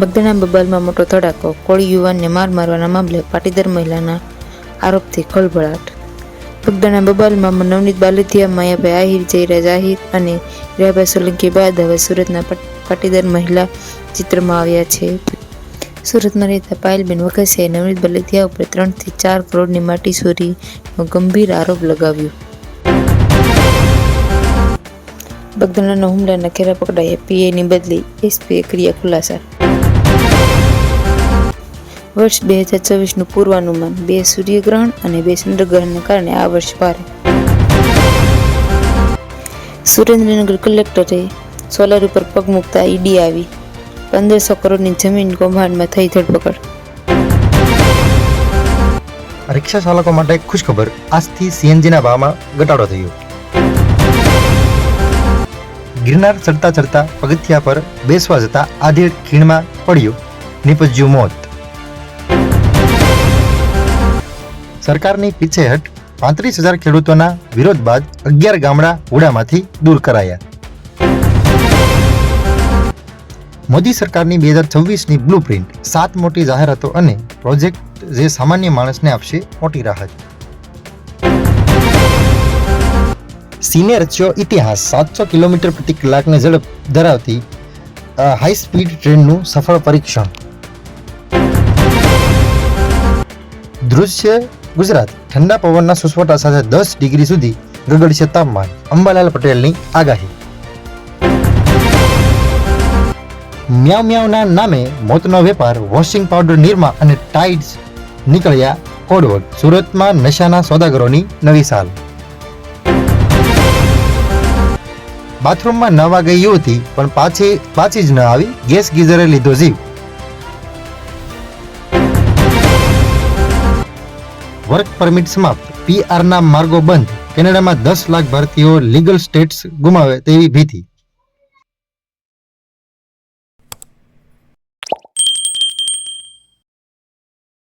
બગદાણા બબાલમાં મોટો ધડાકો, કોળી યુવાનને મારવાના મામલે પાટીદાર મહિલાના આરોપથી ખળભળાટ. બગદાણા બબાલમાં નવનીત બાલદિયા, માયાભાઈ આહિર, જયરાજ આહિર અને હીરાભાઈ સોલંકી બાદ હવે સુરતના પાટીદાર મહિલા ચિત્રમાં આવ્યા છે. સુરતમાં રહેતા પાયલબેન વઘાસિયાએ નવનીત બાલદિયા ઉપર 3 થી 4 કરોડની માટી ચોરીનો ગંભીર આરોપ લગાવ્યો. બગદાણાના હુમલાના ઘેરા પકડાયા, પીએની બદલી એસપીએ કર્યા ખુલાસા. વર્ષ 2024નું પૂર્વાનુમાન, 2 સૂર્યગ્રહણ અને 2 ચંદ્રગ્રહણને કારણે આ વર્ષ ભારે. સુરેન્દ્રનગર કલેક્ટરે સોલાર ઉપર પગ મૂકતા ઈડી આવી, 1500 કરોડની જમીન કૌભાંડમાં થઈ ધરપકડ. રિક્ષા ચાલકો માટે ખુશખબર, આજથી સીએનજીના ભાવમાં ઘટાડો થયો. ગિરનાર ચડતા પગથિયા પર બેસવા જતા આધેડ ખીણમાં પડ્યો, નીપજ્યું મોત. સરકારની પીછેહટ, 35,000 ખેડૂતોના વિરોધ બાદ 11 ગામડા હુડામાંથી દૂર કરાયા. મોદી સરકારની 2026ની બ્લુપ્રિન્ટ, 7 મોટી જાહેરાતો અને પ્રોજેક્ટ જે સામાન્ય માણસને આપશે મોટી રાહત. ચીને રચ્યો ઇતિહાસ, 700 કિલોમીટર પ્રતિ કલાકની ઝડપ ધરાવતી હાઈ સ્પીડ ટ્રેનનું સફળ પરીક્ષણ. દૃશ્ય ગુજરાત, ઠંડા પવનના સુસવાટા સાથે 10 ડિગ્રી સુધી ગગડશે તાપમાન, અંબાલાલ પટેલની આગાહી. મ્યાઉ મ્યાઉના નામે મોતનો વેપાર, વોશિંગ પાવડર નિરમા અને ટાઇડ્સ નીકળ્યા કોડવડ. સુરતમાં નશાના સોદાગરોની નવી સાલ. બાથરૂમમાં નહાવા ગઈ યુવતી પણ પાછી જ ન આવી, ગેસ ગીઝરે લીધો જીવ. વર્ક પરમિટ સમાપ્ત, પીઆરના માર્ગો બંધ, કેનેડામાં 10 લાખ ભારતીયો લીગલ સ્ટેટસ ગુમાવે તેવી ભીતિ.